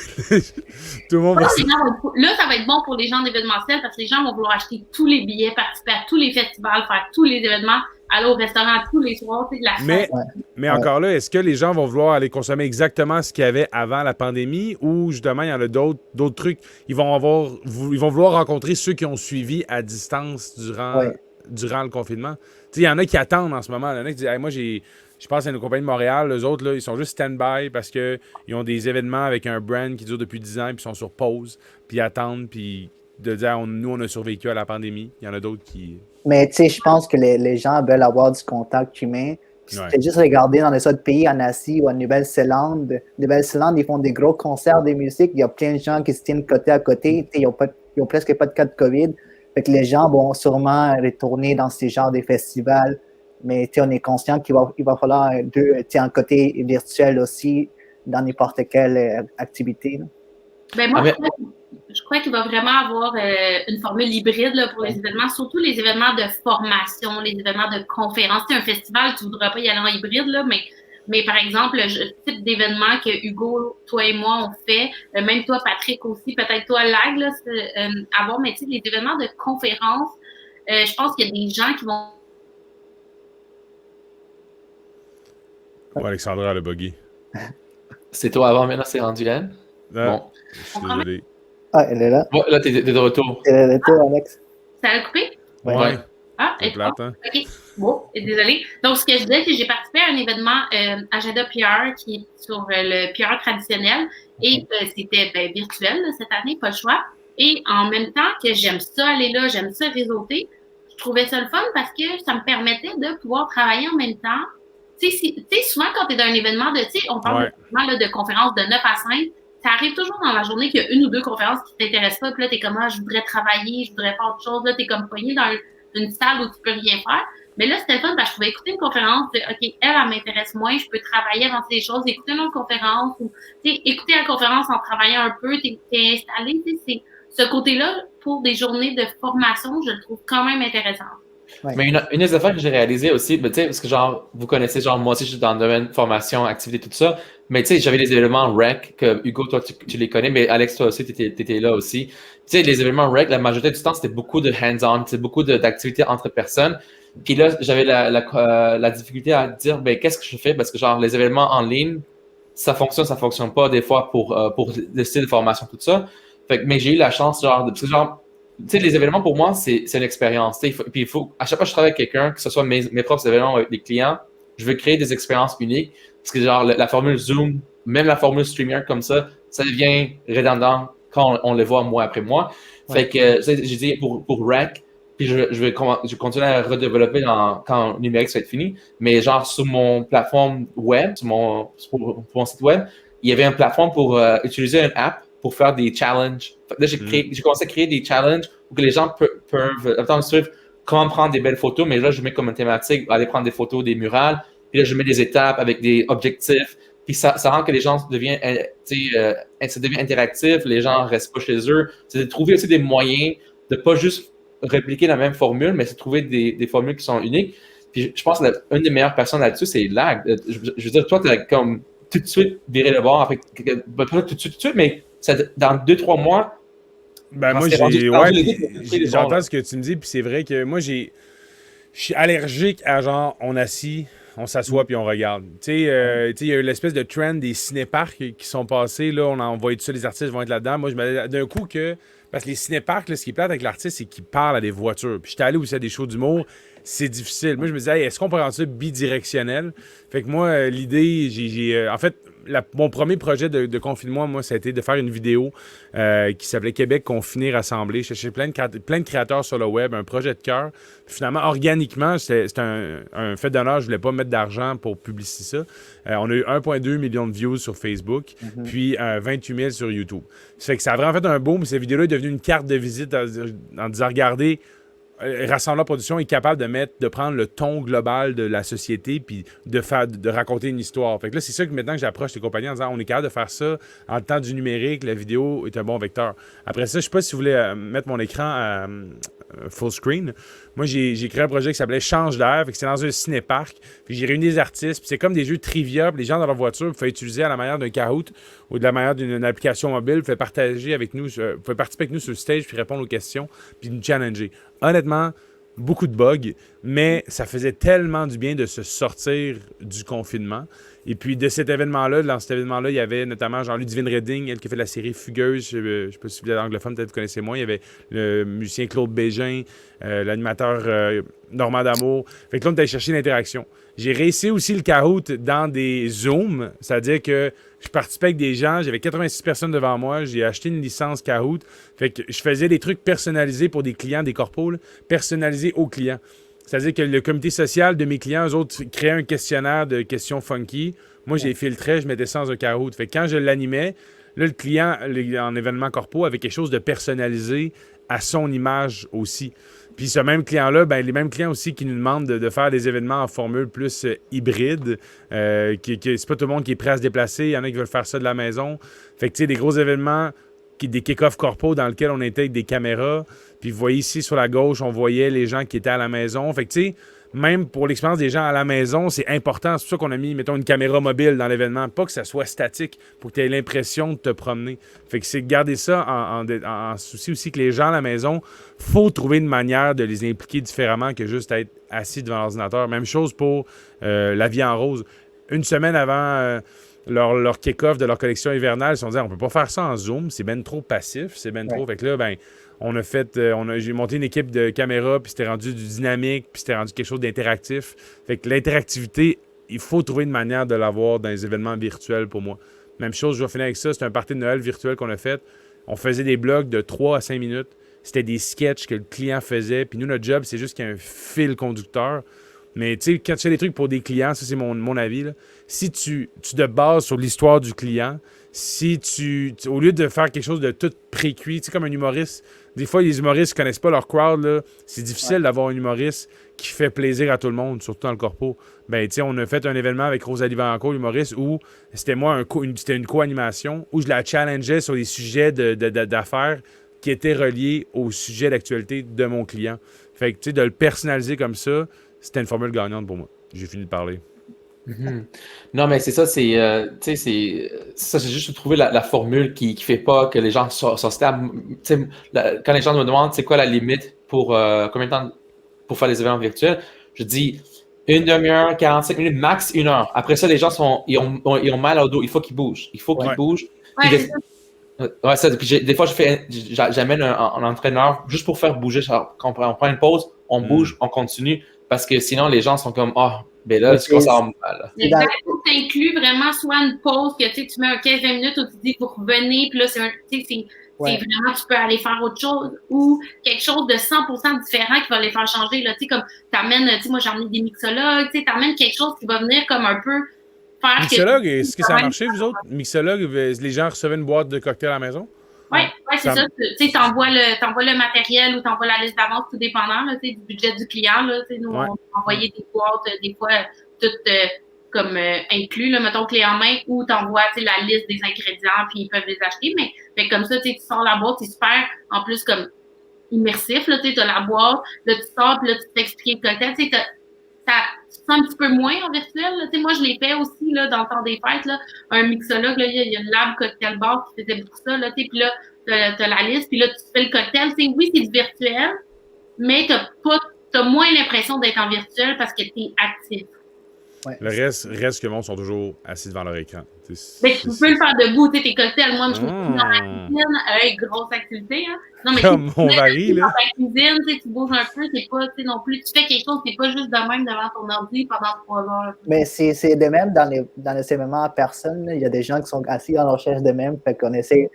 S2: Tout le monde va...
S4: Là, ça va être bon pour les gens d'événementiel parce que les gens vont vouloir acheter tous les billets, participer à tous les festivals, faire tous les événements, aller au restaurant tous les soirs, c'est de la fête.
S2: Mais encore là, est-ce que les gens vont vouloir aller consommer exactement ce qu'il y avait avant la pandémie ou justement, il y en a d'autres trucs? Ils vont vouloir rencontrer ceux qui ont suivi à distance durant le confinement. Il y en a qui attendent en ce moment. Il y en a qui disent hey, moi, je pense à une compagnie de Montréal. Eux autres, là, ils sont juste stand-by parce qu'ils ont des événements avec un brand qui dure depuis 10 ans puis ils sont sur pause, puis ils attendent, puis de dire nous, on a survécu à la pandémie. Il y en a d'autres qui...
S3: Mais tu sais, je pense que les gens veulent avoir du contact humain. C'est juste regarder dans les autres pays, en Asie ou en Nouvelle-Zélande. Nouvelle-Zélande, ils font des gros concerts de musique. Il y a plein de gens qui se tiennent côté à côté. Ils n'ont presque pas de cas de COVID. Fait que les gens vont sûrement retourner dans ces genres de festivals. Mais on est conscient qu'il va falloir un côté virtuel aussi dans n'importe quelle activité. Là.
S4: Ben moi,
S1: Ah, mais
S4: je crois qu'il va vraiment avoir une formule hybride là, pour les événements, surtout les événements de formation, les événements de conférence. C'est un festival, tu ne voudras pas y aller en hybride, là, mais par exemple, le type d'événement que Hugo, toi et moi, on fait, même toi, Patrick aussi, peut-être toi, Lag, là, avoir, mais tu sais, les événements de conférence, je pense qu'il y a des gens qui vont.
S2: Ouais, Alexandra, le buggy.
S1: c'est toi avant, maintenant c'est rendu Anne.
S2: Ah,
S1: Bon.
S2: je suis désolé.
S3: Ah, elle est là.
S1: Ouais, là, t'es de retour.
S3: Elle est là, Alex.
S4: Ça a coupé?
S2: Ouais.
S4: Ah,
S2: C'est plate, hein?
S4: OK. Bon, désolée. Donc, ce que je disais, c'est que j'ai participé à un événement Agenda PR qui est sur le PR traditionnel et c'était virtuel là, cette année, pas le choix. Et en même temps que j'aime ça aller là, j'aime ça réseauter, je trouvais ça le fun parce que ça me permettait de pouvoir travailler en même temps. Tu sais, souvent quand tu es dans un événement de, tu sais, on parle de conférences de 9 à 5, ça arrive toujours dans la journée qu'il y a une ou deux conférences qui ne t'intéressent pas, puis là, tu es comme, je voudrais travailler, je voudrais faire autre chose, là, tu es comme pogné dans une salle où tu peux rien faire. Mais là, c'était le fun parce que je pouvais écouter une conférence de OK, elle m'intéresse moins, je peux travailler, avancer des choses, écouter une autre conférence ou écouter la conférence en travaillant un peu, t'es installé. C'est ce côté-là, pour des journées de formation, je le trouve quand même intéressant.
S3: Ouais.
S1: Mais une des affaires que j'ai réalisées aussi, ben, parce que genre, vous connaissez, genre, moi aussi, je suis dans le domaine formation, activité, tout ça. Mais tu sais, j'avais des événements REC, que Hugo, toi, tu les connais, mais Alex, toi aussi, tu étais là aussi. Tu sais, les événements REC, la majorité du temps, c'était beaucoup de hands-on, c'était beaucoup d'activités entre personnes. Puis là, j'avais la difficulté à dire, ben, qu'est-ce que je fais? Parce que, genre, les événements en ligne, ça fonctionne pas des fois pour le style de formation, tout ça. Fait que, mais j'ai eu la chance, genre, parce que, genre, tu sais, les événements, pour moi, c'est une expérience. Puis il faut, à chaque fois que je travaille avec quelqu'un, que ce soit mes propres événements avec des clients, je veux créer des expériences uniques. Parce que, genre, la formule Zoom, même la formule StreamYard comme ça devient redondant quand on le voit mois après mois. Fait que, j'ai dit pour REC, puis je vais continuer à redévelopper quand le numérique va être fini. Mais, genre, sur mon plateforme web, pour mon site web, il y avait une plateforme pour utiliser une app pour faire des challenges. Là, j'ai commencé à créer des challenges où que les gens peuvent suivre comment prendre des belles photos, mais là, je mets comme une thématique, aller prendre des photos des murales, puis là, je mets des étapes avec des objectifs, puis ça rend que les gens ça devient interactif, les gens restent pas chez eux. C'est de trouver aussi des moyens de pas juste répliquer la même formule, mais c'est de trouver des formules qui sont uniques. Puis je pense qu'une des meilleures personnes là-dessus, c'est Lag. Je veux dire, toi, tu as comme tout de suite viré le bord, après, pas tout de suite, mais dans 2-3 mois.
S2: Ben moi, j'entends ce que tu me dis, puis c'est vrai que moi, je suis allergique à genre, on assis, on s'assoit puis on regarde. Tu sais, il y a eu l'espèce de trend des cinéparcs qui sont passés, là, on voit tout ça, les artistes vont être là-dedans. Moi, je me d'un coup que, parce que les cinéparcs, là, ce qui est plate avec l'artiste, c'est qu'il parle à des voitures. Puis j'étais allé aussi à des shows d'humour, c'est difficile. Moi, je me disais, hey, est-ce qu'on peut rendre ça bidirectionnel? Fait que moi, l'idée, en fait, mon premier projet de confinement, moi, ça a été de faire une vidéo qui s'appelait Québec confiné, rassemblé. Je cherchais plein de créateurs sur le web, un projet de cœur. Finalement, organiquement, c'était un fait d'honneur. Je voulais pas mettre d'argent pour publiciser ça. On a eu 1,2 million de views sur Facebook, puis 28 000 sur YouTube. Ça fait que ça a vraiment fait un boom. Cette vidéo-là est devenue une carte de visite en disant, regardez, Rassembleur Production est capable de prendre le ton global de la société puis de raconter une histoire. Fait que là, c'est ça que maintenant que j'approche les compagnies en disant on est capable de faire ça en temps du numérique, la vidéo est un bon vecteur. Après ça, je sais pas si vous voulez mettre mon écran à full screen. Moi, j'ai créé un projet qui s'appelait Change d'air. Fait que c'est dans un cinéparc. Puis j'ai réuni des artistes. Puis c'est comme des jeux trivia. Puis les gens dans leur voiture, vous pouvez utiliser à la manière d'un Kahoot ou de la manière d'une application mobile. Vous pouvez partager avec nous, vous pouvez participer avec nous sur le stage puis répondre aux questions puis nous challenger. Honnêtement, beaucoup de bugs, mais ça faisait tellement du bien de se sortir du confinement. Et puis de cet événement-là, dans cet événement-là, il y avait notamment Jean-Ludivine Redding, elle qui a fait la série Fugueuse, je ne sais pas si vous êtes anglophone, peut-être que vous connaissez moins. Il y avait le musicien Claude Bégin, l'animateur Normand D'Amour. Fait que là, on est allé chercher l'interaction. J'ai réussi aussi le Kahoot dans des Zooms, c'est-à-dire que je participais avec des gens, j'avais 86 personnes devant moi, j'ai acheté une licence Kahoot. Fait que je faisais des trucs personnalisés pour des clients, des corpos, personnalisés aux clients. C'est-à-dire que le comité social de mes clients, eux autres, créaient un questionnaire de questions funky. Moi, j'ai filtré, je mettais ça dans un Kahoot. Fait que quand je l'animais, là, le client, en événement corpo, avait quelque chose de personnalisé à son image aussi. Puis ce même client-là, ben, les mêmes clients aussi qui nous demandent de faire des événements en formule plus hybride, c'est pas tout le monde qui est prêt à se déplacer. Il y en a qui veulent faire ça de la maison. Fait que, tu sais, des gros événements des kick-off corpo dans lesquels on était avec des caméras. Puis vous voyez ici sur la gauche, on voyait les gens qui étaient à la maison. Fait que tu sais, même pour l'expérience des gens à la maison, c'est important. C'est pour ça qu'on a mis, mettons, une caméra mobile dans l'événement. Pas que ça soit statique, pour que tu aies l'impression de te promener. Fait que c'est garder ça en souci aussi que les gens à la maison, faut trouver une manière de les impliquer différemment que juste être assis devant l'ordinateur. Même chose pour la vie en rose. Une semaine avant leur kick-off de leur collection hivernale, ils se sont dit, on peut pas faire ça en Zoom, c'est ben trop passif, c'est ben trop. Fait que là, ben, j'ai monté une équipe de caméras, puis c'était rendu du dynamique, puis c'était rendu quelque chose d'interactif. Fait que l'interactivité, il faut trouver une manière de l'avoir dans les événements virtuels pour moi. Même chose, je vais finir avec ça, c'est un party de Noël virtuel qu'on a fait. On faisait des blogs de 3 à 5 minutes. C'était des sketchs que le client faisait, puis nous, notre job, c'est juste qu'il y a un fil conducteur. Mais tu sais, quand tu fais des trucs pour des clients, ça c'est mon avis, là. Si tu te bases sur l'histoire du client, si au lieu de faire quelque chose de tout précuit, tu sais, comme un humoriste, des fois les humoristes ne connaissent pas leur crowd, là, c'est difficile d'avoir un humoriste qui fait plaisir à tout le monde, surtout dans le corpo. Ben, tu sais, on a fait un événement avec Rosalie Varancourt, l'humoriste, où c'était moi, c'était une co-animation, où je la challengeais sur les sujets d'affaires qui étaient reliés au sujet d'actualité de mon client. Fait que, tu sais, de le personnaliser comme ça, c'était une formule gagnante pour moi. J'ai fini de parler.
S1: Non, mais c'est ça, tu sais, c'est juste de trouver la formule qui fait pas que les gens sont stables. Tu sais, quand les gens me demandent c'est quoi la limite pour combien de temps pour faire les événements virtuels, je dis une demi-heure, 45 minutes, max 1 heure. Après ça, les gens ils ont mal au dos. Il faut qu'ils bougent. Il faut qu'ils bougent. Ouais, ça, puis des fois, j'amène un entraîneur juste pour faire bouger. Genre, quand on prend une pause, on bouge, on continue. Parce que sinon, les gens sont comme, ben là, je commence à avoir mal.
S4: Exact. Tu inclus vraiment soit une pause que tu mets un 15-20 minutes où tu dis vous revenez, puis là, c'est vraiment, tu peux aller faire autre chose ou quelque chose de 100% différent qui va les faire changer. Tu sais, comme, t'amènes, tu sais, moi, j'ai emmené des mixologues, tu sais, t'amènes quelque chose qui va venir comme un peu faire.
S2: Mixologue, est-ce que ça a marché, vous autres? Mixologue, les gens recevaient une boîte de cocktails à la maison?
S4: Oui, c'est ça. Tu sais, t'envoies le matériel ou t'envoies la liste d'avance, tout dépendant là, du budget du client. Là, nous, on envoyait des boîtes, des fois, toutes comme inclus, là, mettons, clé en main, ou t'envoies la liste des ingrédients, puis ils peuvent les acheter. Mais fait comme ça, tu sors la boîte, c'est super, en plus, comme immersif. Là, tu as la boîte, là, tu sors, puis là, tu t'expliques le cocktail. Tu sens un petit peu moins en virtuel. Là. Moi, je l'ai fait aussi là, dans le temps des fêtes. Là. Un mixologue, là, il y a une lab cocktail bar qui faisait beaucoup ça. Là, puis là, t'as la liste, puis là, tu fais le cocktail. Oui, c'est du virtuel, mais t'as moins l'impression d'être en virtuel parce que t'es actif.
S2: Ouais. Le reste que le monde sont toujours assis devant leur écran.
S4: Mais tu peux le faire debout, tes cocktails. Moi, je me suis dans la cuisine, grosse activité. Hein. Non, mais
S2: comme mon mari, là.
S4: Dans la cuisine, tu bouges un peu, c'est pas non plus. Tu fais quelque chose, t'es pas juste de même devant ton ordi pendant 3 heures.
S3: Mais c'est de même dans les événements en personne. Là. Il y a des gens qui sont assis dans leur chaise de même. Fait qu'on essaie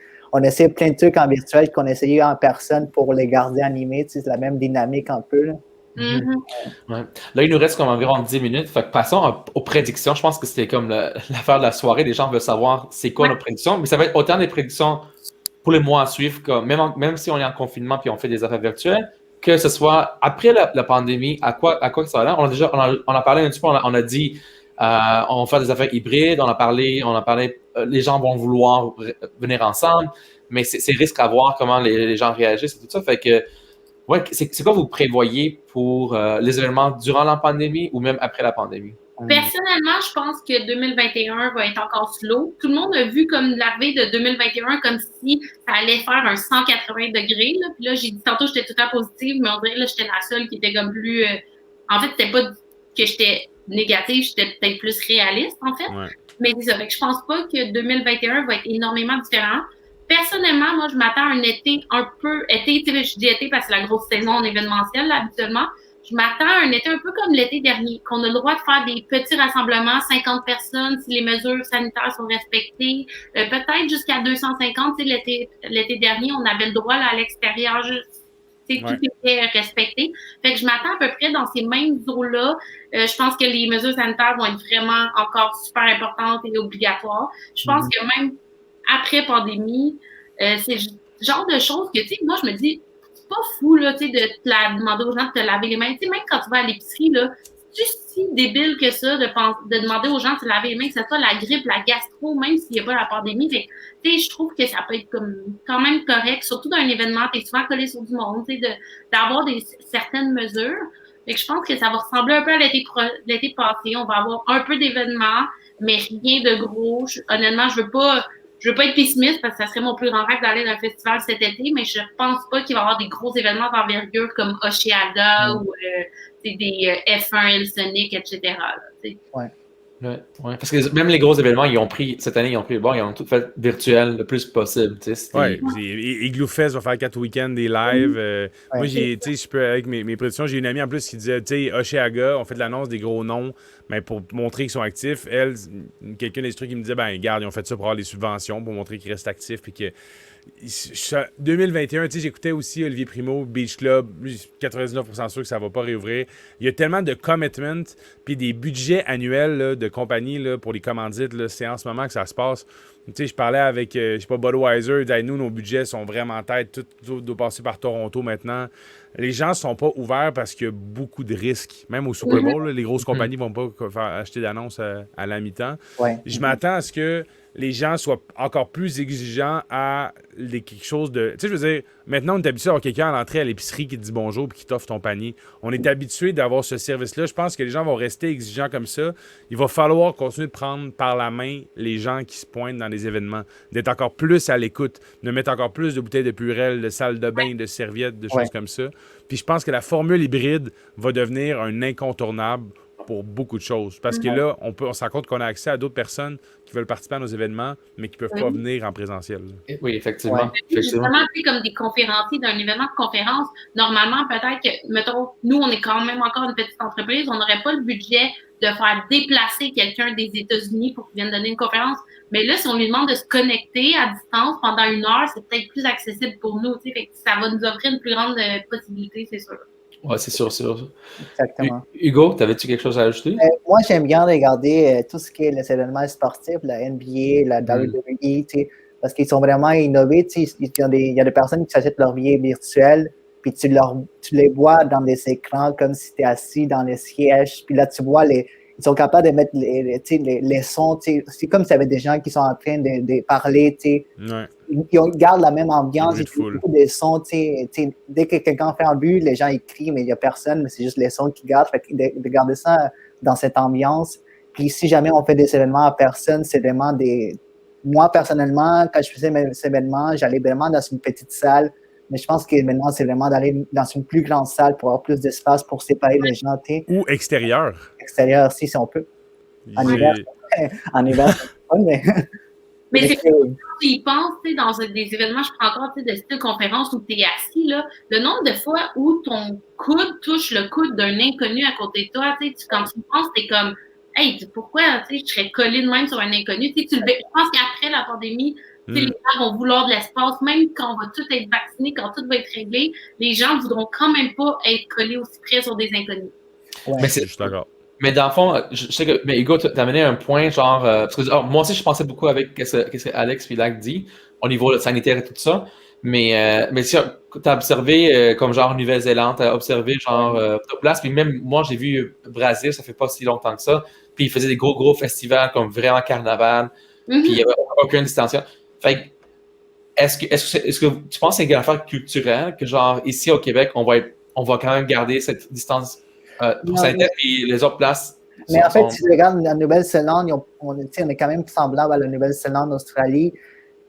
S3: plein de trucs en virtuel qu'on essayait en personne pour les garder animés. C'est la même dynamique un peu. Là.
S1: Ouais. Là, il nous reste comme environ 10 minutes. Fait que passons aux prédictions. Je pense que c'était comme l'affaire de la soirée. Les gens veulent savoir c'est quoi nos prédictions. Mais ça va être autant des prédictions pour les mois à suivre, comme même si on est en confinement puis on fait des affaires virtuelles, que ce soit après la pandémie, à quoi que ça va l'air. On a parlé un petit peu, on a dit on va faire des affaires hybrides. On a parlé les gens vont vouloir venir ensemble, mais c'est risque à voir comment les gens réagissent et tout ça. Fait que ouais, c'est quoi vous prévoyez pour les événements durant la pandémie ou même après la pandémie?
S4: Personnellement, je pense que 2021 va être encore slow. Tout le monde a vu comme l'arrivée de 2021 comme si ça allait faire un 180 degrés. Là. Puis là, j'ai dit tantôt j'étais tout le temps positive, mais on dirait que j'étais la seule qui était comme plus... En fait, c'était pas que j'étais négative, j'étais peut-être plus réaliste, en fait. Ouais. Mais c'est ça. Fait que je pense pas que 2021 va être énormément différent. Personnellement, moi, je m'attends à un été un peu... je dis été parce que c'est la grosse saison en événementiel, là, habituellement. Je m'attends à un été un peu comme l'été dernier, qu'on a le droit de faire des petits rassemblements, 50 personnes, si les mesures sanitaires sont respectées, peut-être jusqu'à 250. Tu sais, l'été dernier, on avait le droit là, à l'extérieur, tout était respecté. Fait que je m'attends à peu près dans ces mêmes eaux-là. Je pense que les mesures sanitaires vont être vraiment encore super importantes et obligatoires. Je pense que même après pandémie, c'est le genre de choses que, tu sais, moi, je me dis, c'est pas fou, là, tu sais, de te demander aux gens de te laver les mains. Tu sais, même quand tu vas à l'épicerie, là, si si débile que ça de demander aux gens de se laver les mains, que ce soit la grippe, la gastro, même s'il n'y a pas la pandémie. Je trouve que ça peut être comme quand même correct, surtout dans un événement, tu es souvent collé sur du monde, d'avoir certaines mesures. Fait que je pense que ça va ressembler un peu à l'été passé. On va avoir un peu d'événements, mais rien de gros. Honnêtement, je veux pas être pessimiste parce que ça serait mon plus grand rêve d'aller dans un festival cet été, mais je pense pas qu'il va y avoir des gros événements d'envergure comme Osheaga ou des F1 Hellsonic, etc.
S3: Ouais.
S1: Ouais, parce que même les gros événements, cette année, ils ont tout fait virtuel le plus possible.
S2: Oui, Igloo Fest va faire 4 week-ends des lives. Moi, je peux, avec mes prédictions, j'ai une amie en plus qui disait, tu sais, Osheaga, on fait de l'annonce des gros noms, mais pour montrer qu'ils sont actifs. Elle, quelqu'un des trucs qui me disait, ben, regarde, ils ont fait ça pour avoir des subventions, pour montrer qu'ils restent actifs, puis que 2021, j'écoutais aussi Olivier Primo, Beach Club, 99% sûr que ça va pas réouvrir. Il y a tellement de commitments puis des budgets annuels là, de compagnies là, pour les commandites, là, c'est en ce moment que ça se passe. Je parlais avec, Budweiser, il disait, nous, nos budgets sont vraiment tête, tout doit passer par Toronto maintenant. Les gens ne sont pas ouverts parce qu'il y a beaucoup de risques. Même au Super Bowl, là, les grosses compagnies ne vont pas acheter d'annonces à la mi-temps.
S3: Ouais.
S2: Je m'attends à ce que les gens soient encore plus exigeants à quelque chose de... Tu sais, je veux dire, maintenant, on est habitué à avoir quelqu'un à l'entrée à l'épicerie qui te dit bonjour et qui t'offre ton panier. On est habitué d'avoir ce service-là. Je pense que les gens vont rester exigeants comme ça. Il va falloir continuer de prendre par la main les gens qui se pointent dans les événements, d'être encore plus à l'écoute, de mettre encore plus de bouteilles de Purell, de salles de bain, de serviettes, de choses comme ça. Puis je pense que la formule hybride va devenir un incontournable pour beaucoup de choses. Parce que là, on se rend compte qu'on a accès à d'autres personnes qui veulent participer à nos événements, mais qui ne peuvent pas venir en présentiel.
S1: Oui, effectivement.
S4: Justement, comme des conférenciers d'un événement de conférence, normalement, peut-être que, mettons, nous, on est quand même encore une petite entreprise, on n'aurait pas le budget de faire déplacer quelqu'un des États-Unis pour qu'il vienne donner une conférence. Mais là, si on lui demande de se connecter à distance pendant 1 heure, c'est peut-être plus accessible pour nous. Fait que ça va nous offrir une plus grande possibilité, c'est sûr.
S1: Oui, c'est sûr.
S3: Exactement.
S1: Hugo, t'avais-tu quelque chose à ajouter?
S3: Moi, j'aime bien regarder tout ce qui est les événements sportifs, la NBA, la WWE, parce qu'ils sont vraiment innovés. Il y a des personnes qui s'achètent leur billet virtuel, puis tu les vois dans des écrans comme si tu es assis dans les sièges, puis là, tu vois ils sont capables de mettre les sons. C'est comme s'il y avait des gens qui sont en train de parler.
S2: Ouais.
S3: Ils gardent la même ambiance.
S2: Il y a
S3: beaucoup de sons. Dès que quelqu'un fait un but, les gens écrivent, mais il n'y a personne, mais c'est juste les sons qui gardent. Fait que de garder ça dans cette ambiance. Puis si jamais on fait des événements à personne, c'est vraiment des... Moi, personnellement, quand je faisais mes événements, j'allais vraiment dans une petite salle. Mais je pense que maintenant, c'est vraiment d'aller dans une plus grande salle pour avoir plus d'espace pour séparer les gens.
S2: Ou extérieur.
S3: Extérieur, si on peut. En hiver, c'est pas, mais...
S4: Mais c'est quand tu y penses, dans des événements, je prends encore de style conférence où tu es assis, là, le nombre de fois où ton coude touche le coude d'un inconnu à côté de toi, quand tu y penses, t'es comme, hey, pourquoi je serais collé de même sur un inconnu? Je pense qu'après la pandémie, les gens vont vouloir de l'espace, même quand on va tous être vaccinés, quand tout va être réglé, les gens ne voudront quand même pas être collés aussi près sur des inconnus.
S3: Ouais.
S1: Mais
S2: je suis d'accord.
S1: Mais dans le fond, je sais que, mais Hugo, tu as amené un point, genre, parce que moi aussi, je pensais beaucoup avec ce que Alex Villac dit, au niveau sanitaire et tout ça, mais si tu as observé, comme genre Nouvelle-Zélande, tu as observé, genre, ta place, puis même moi, j'ai vu Brésil, ça fait pas si longtemps que ça, puis ils faisaient des gros festivals, comme vraiment carnaval, puis il n'y avait aucune distanciation. Fait que, est-ce que tu penses que c'est une affaire culturelle, que genre, ici au Québec, on va quand même garder cette distance pour sanitaire, puis les autres places.
S3: Mais en fait, si tu regardes la Nouvelle-Zélande, on est quand même semblable à la Nouvelle-Zélande, Australie.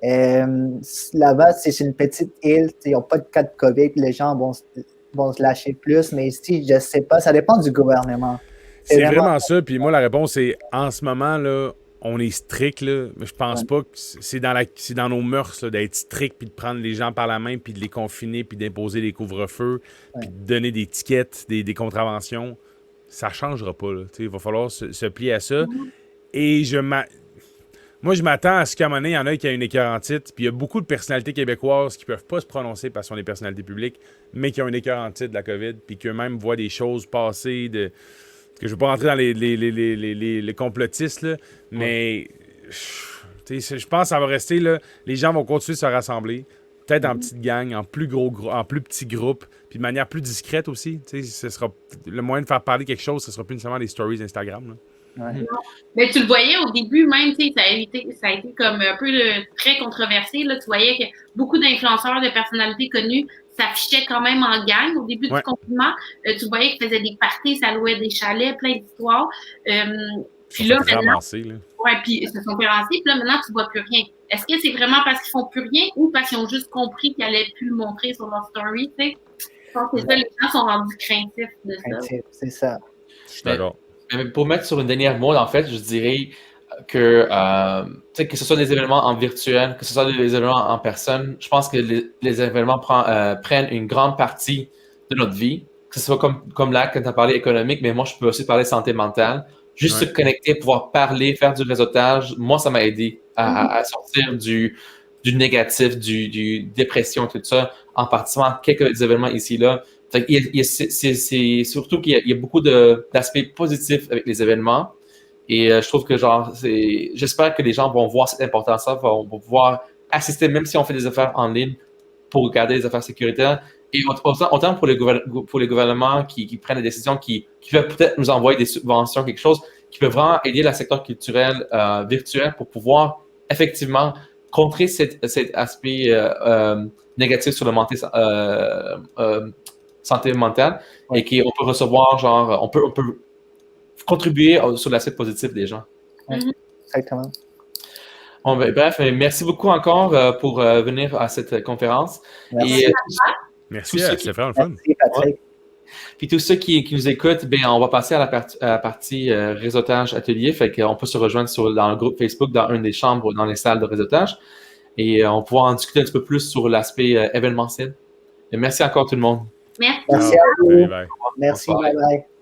S3: Là-bas, c'est une petite île, ils n'ont pas de cas de COVID, les gens vont se lâcher plus, mais ici, je ne sais pas, ça dépend du gouvernement.
S2: C'est vraiment ça, puis moi, la réponse est, en ce moment, là, on est strict, là, mais je pense pas que c'est dans nos mœurs là, d'être strict, puis de prendre les gens par la main, puis de les confiner, puis d'imposer des couvre-feux, puis de donner des tickets, des contraventions. Ça changera pas. Là, il va falloir se plier à ça. Et moi, je m'attends à ce qu'à un moment donné, il y en a qui a une écœurantite, puis il y a beaucoup de personnalités québécoises qui peuvent pas se prononcer parce qu'on est personnalités publiques, mais qui ont une écœurantite de la COVID, puis qu'eux-mêmes voient des choses passer que je ne veux pas rentrer dans les complotistes, là, mais je pense que ça va rester, là, les gens vont continuer de se rassembler. peut-être en petites gangs, en plus petits groupes, puis de manière plus discrète aussi. Tu sais, ce sera le moyen de faire parler quelque chose, ce sera plus nécessairement des stories Instagram. Là.
S3: Ouais.
S4: Mais tu le voyais au début même, ça a été comme un peu très controversé. Là. Tu voyais que beaucoup d'influenceurs, de personnalités connues s'affichaient quand même en gang au début du confinement. Tu voyais qu'ils faisaient des parties, ça louait des chalets, plein d'histoires. Puis là, maintenant, puis ils se sont fait ramasser, puis là, maintenant, tu vois plus rien. Est-ce que c'est vraiment parce qu'ils font plus rien ou parce qu'ils ont juste compris qu'ils allaient plus le montrer sur leur story, tu sais? Je pense que c'est ça, les gens sont rendus craintifs de ça.
S3: C'est ça.
S2: Je suis d'accord.
S1: Mais pour mettre sur une dernière mode, en fait, je dirais que ce soit des événements en virtuel, que ce soit des événements en personne, je pense que les événements prennent une grande partie de notre vie, que ce soit comme là, quand tu as parlé économique, mais moi, je peux aussi parler santé mentale. Juste se connecter, pouvoir parler, faire du réseautage, moi, ça m'a aidé à sortir du négatif, du dépression, tout ça, en participant à quelques événements ici, là. C'est surtout qu'il y a beaucoup d'aspects positifs avec les événements. Et je trouve que j'espère que les gens vont voir cette importance-là, vont pouvoir assister, même si on fait des affaires en ligne, pour garder les affaires sécuritaires. Et autant pour les gouvernements qui prennent des décisions, qui peuvent peut-être nous envoyer des subventions, quelque chose, qui peut vraiment aider le secteur culturel virtuel pour pouvoir effectivement contrer cet aspect négatif sur le santé mentale et qu'on peut recevoir, on peut contribuer sur l'aspect positif des gens.
S3: Exactement.
S1: Bon, bref, merci beaucoup encore pour venir à cette conférence.
S3: Merci.
S2: Merci, c'est vraiment le fun.
S3: Merci, Patrick.
S1: Puis tous ceux qui nous écoutent, on va passer à la partie réseautage atelier. Fait qu'on peut se rejoindre dans le groupe Facebook, dans une des chambres, dans les salles de réseautage. Et on pourra en discuter un petit peu plus sur l'aspect événementiel. Et merci encore tout le monde.
S4: Merci.
S3: Merci à vous.
S2: Bye.
S3: Merci, bye bye.